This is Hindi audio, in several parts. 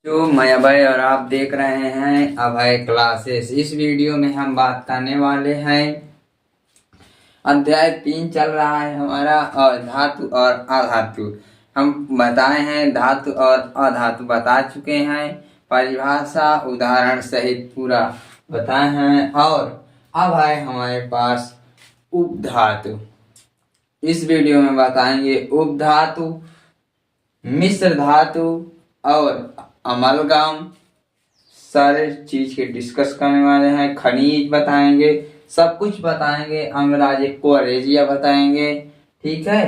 जो मैं अभय और आप देख रहे हैं अभय क्लासेस। इस वीडियो में हम बात करने वाले हैं अध्याय 3 चल रहा है हमारा, और धातु और अधातु। हम बताए हैं, धातु और अधातु बता चुके हैं, परिभाषा उदाहरण सहित पूरा बताए हैं। और अब है हमारे पास उपधातु। इस वीडियो में बताएंगे उपधातु, मिश्र धातु और अमलगम। सारे चीज के डिस्कस करने वाले हैं। खनिज बताएंगे, सब कुछ बताएंगे। अंग्रेजी कोरेजिया बताएंगे। ठीक है,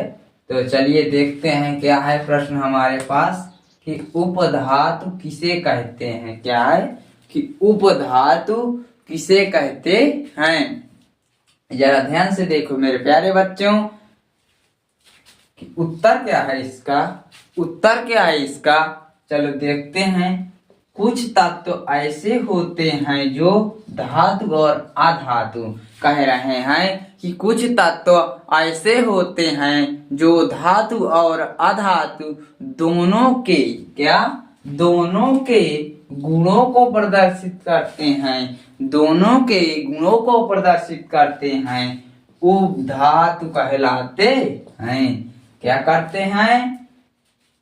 तो चलिए देखते हैं क्या है प्रश्न हमारे पास कि उपधातु किसे कहते हैं। क्या है कि उपधातु किसे कहते हैं। जरा ध्यान से देखो मेरे प्यारे बच्चों कि उत्तर क्या है इसका। उत्तर क्या है इसका, चलो देखते हैं। कुछ तत्व ऐसे होते हैं जो धातु और अधातु, कह रहे हैं कि कुछ तत्व ऐसे होते हैं जो धातु और अधातु दोनों के दोनों के गुणों को प्रदर्शित करते हैं। दोनों के गुणों को प्रदर्शित करते हैं, उपधातु कहलाते हैं। क्या करते हैं,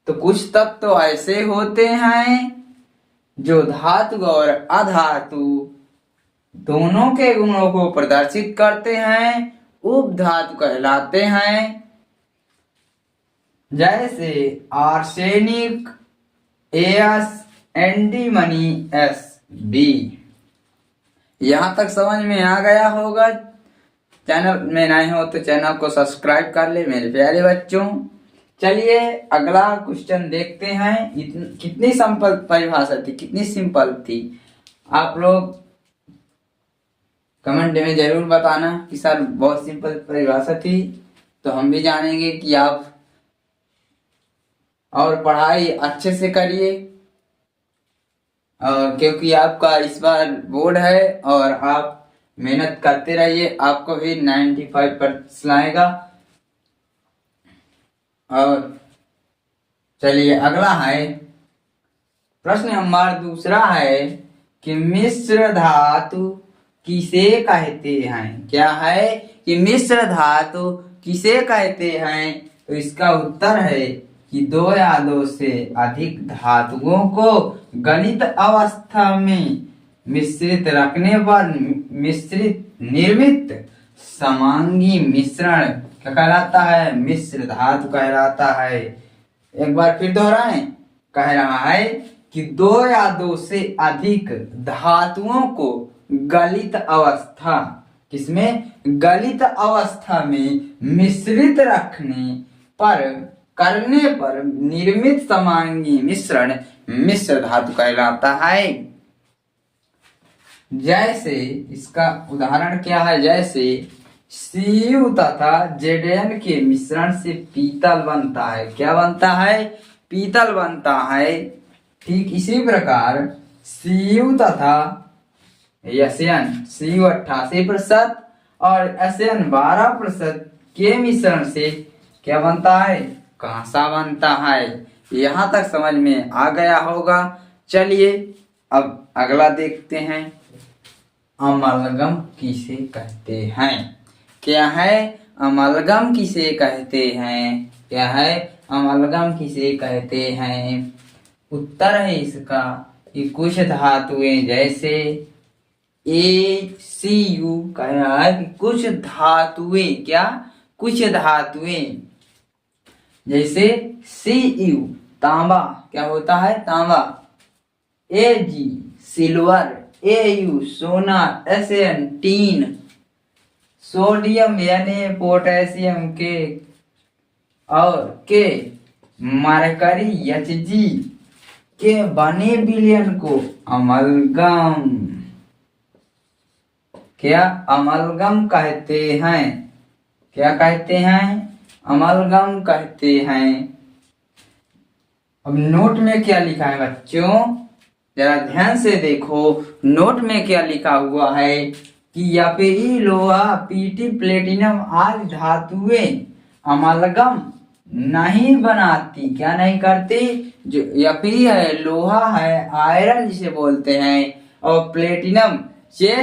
तो कुछ तत्व तो ऐसे होते हैं जो धातु और अधातु दोनों के गुणों को प्रदर्शित करते हैं, उपधातु कहलाते हैं। जैसे arsenic S, antimony S B. यहां तक समझ में आ गया होगा। चैनल में नए हो तो चैनल को सब्सक्राइब कर ले मेरे प्यारे बच्चों। चलिए अगला क्वेश्चन देखते हैं। कितनी सिंपल परिभाषा थी, कितनी सिंपल थी। आप लोग कमेंट में जरूर बताना कि सर बहुत सिंपल परिभाषा थी, तो हम भी जानेंगे कि आप और पढ़ाई अच्छे से करिए। और क्योंकि आपका इस बार बोर्ड है और आप मेहनत करते रहिए, आपको भी 95% लाएगा। और चलिए अगला है प्रश्न हमारा दूसरा है कि मिश्र धातु किसे कहते हैं। क्या है कि मिश्र धातु किसे कहते हैं, तो इसका उत्तर है कि दो या दो से अधिक धातुओं को गलित अवस्था में मिश्रित रखने पर निर्मित समांगी मिश्रण क्या कहलाता है, मिश्र धातु कहलाता है। एक बार फिर दोहराएं, कह रहा है कि दो या दो से अधिक धातुओं को गलित अवस्था, किसमें, गलित अवस्था में मिश्रित करने पर निर्मित समांगी मिश्रण मिश्र धातु कहलाता है। जैसे इसका उदाहरण क्या है, जैसे Cu तथा Zn के मिश्रण से पीतल बनता है। क्या बनता है, पीतल बनता है। ठीक इसी प्रकार Cu तथा Sn, Cu 88% और Sn 12% के मिश्रण से क्या बनता है, कांसा बनता है। यहाँ तक समझ में आ गया होगा। चलिए अब अगला देखते हैं, अमलगम किसे कहते हैं। क्या है, अमलगम किसे कहते हैं। क्या है, अमलगम किसे कहते हैं। उत्तर है इसका कि कुछ धातुएं जैसे ACU कह रहा है कि कुछ धातुएं, क्या, कुछ धातुएं जैसे Cu तांबा, क्या होता है, तांबा। Ag सिल्वर, Au सोना, Sn टीन, सोडियम यानी पोटेशियम के, और के मरकरी Hg के बने विलयन को अमलगम, क्या, अमलगम कहते हैं। क्या कहते हैं, अमलगम कहते हैं। अब नोट में क्या लिखा है बच्चों, जरा ध्यान से देखो। नोट में क्या लिखा हुआ है कि Fe लोहा, Pt प्लेटिनम आदि धातुएं अमलगम नहीं बनाती, क्या नहीं करती, जो यपी है, लोहा है, आयरन जिसे बोलते हैं, और प्लेटिनम, ये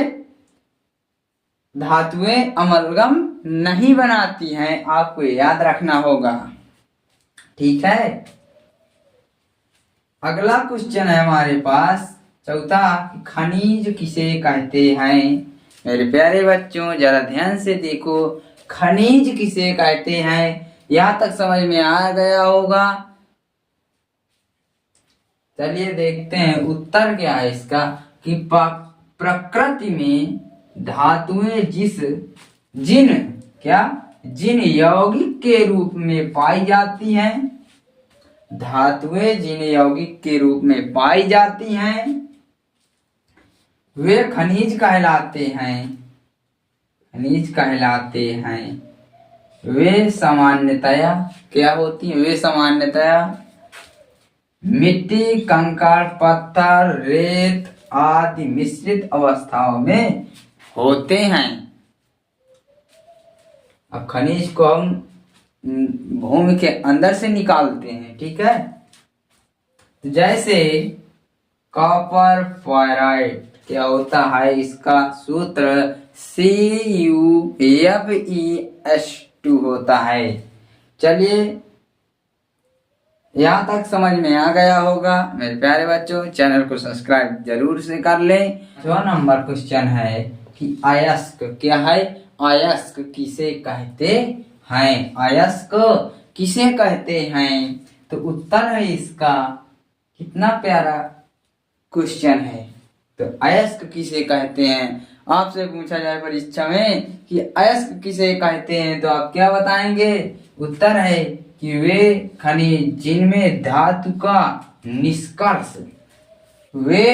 धातुएं अमलगम नहीं बनाती हैं। आपको याद रखना होगा, ठीक है। अगला क्वेश्चन है हमारे पास चौथा, खनिज किसे कहते हैं। मेरे प्यारे बच्चों जरा ध्यान से देखो, खनिज किसे कहते हैं। यहां तक समझ में आ गया होगा। चलिए देखते हैं उत्तर क्या है इसका, कि प्रकृति में धातुएं जिन यौगिक के रूप में पाई जाती हैं, धातुएं जिन यौगिक के रूप में पाई जाती हैं वे खनिज कहलाते हैं। खनिज कहलाते हैं। वे सामान्यतया क्या होती हैं, वे सामान्यतया मिट्टी, कंकड़, पत्थर, रेत आदि मिश्रित अवस्थाओं में होते हैं। अब खनिज को हम भूमि के अंदर से निकालते हैं, ठीक है। जैसे कॉपर फ्लोराइड क्या होता है, इसका सूत्र CuFeS2 होता है। चलिए यहाँ तक समझ में आ गया होगा मेरे प्यारे बच्चों, चैनल को सब्सक्राइब जरूर से कर लें। 6 नंबर क्वेश्चन है कि अयस्क क्या है, अयस्क किसे कहते हैं, अयस्क किसे कहते हैं। तो उत्तर है इसका, कितना प्यारा क्वेश्चन है। तो अयस्क किसे कहते हैं, आपसे पूछा जाए परीक्षा में कि अयस्क किसे कहते हैं, तो आप क्या बताएंगे। उत्तर है कि वे खनिज जिनमें धातु का निष्कर्ष, वे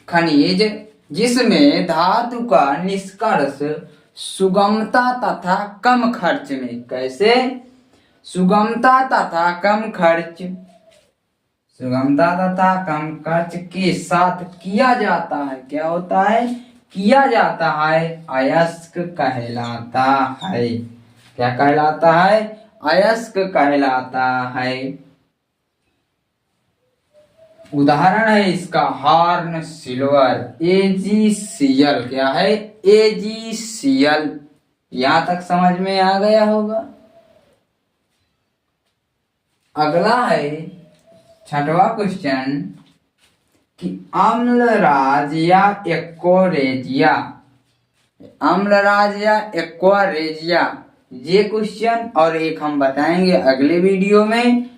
खनिज जिसमें धातु का निष्कर्ष सुगमता तथा कम खर्च में, कैसे, सुगमता तथा कम खर्च, सुगमता तथा कम खर्च के साथ किया जाता है, क्या होता है, किया जाता है, अयस्क कहलाता है। क्या कहलाता है, अयस्क कहलाता है। उदाहरण है इसका हॉर्न सिल्वर, AgCl क्या है, AgCl। यहां तक समझ में आ गया होगा। अगला है 6वां क्वेश्चन कि अम्लराज या एक्वरेजिया, अम्लराज या एक्वरेजिया, ये क्वेश्चन और एक हम बताएंगे अगले वीडियो में।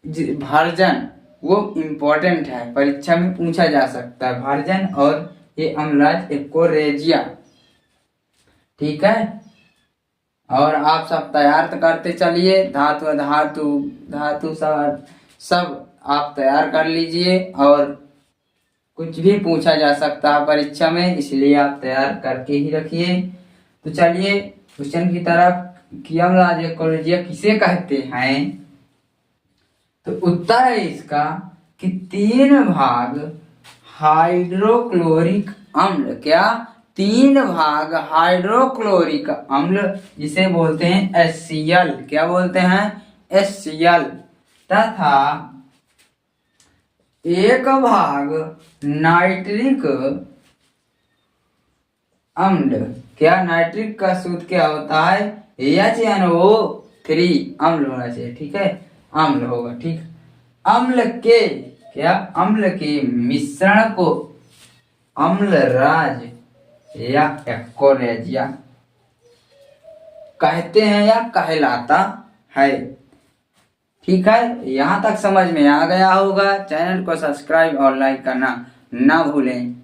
वर्जन वो इम्पोर्टेंट है, परीक्षा में पूछा जा सकता है, वर्जन और ये अम्लराज एक्वरेजिया, ठीक है। और आप सब तैयार करते चलिए, धातु धातु धातु सब आप तैयार कर लीजिए, और कुछ भी पूछा जा सकता है परीक्षा में, इसलिए आप तैयार करके ही रखिए। तो चलिए क्वेश्चन की तरफ, कि अम्लराज एक्वरेजिया किसे कहते हैं। तो उत्तर है इसका कि 3 भाग हाइड्रोक्लोरिक अम्ल, क्या, 3 भाग हाइड्रोक्लोरिक अम्ल जिसे बोलते हैं HCl, क्या बोलते हैं, HCl, तथा 1 भाग नाइट्रिक अम्ल, क्या, नाइट्रिक का सूत्र क्या होता है, HNO3 अम्ल होना चाहिए, ठीक है, अम्ल होगा, ठीक। अम्ल के क्या, अम्ल के मिश्रण को अम्लराज या एक्वरेजिया कहते हैं या कहलाता है, ठीक है। यहाँ तक समझ में आ गया होगा। चैनल को सब्सक्राइब और लाइक करना ना भूलें।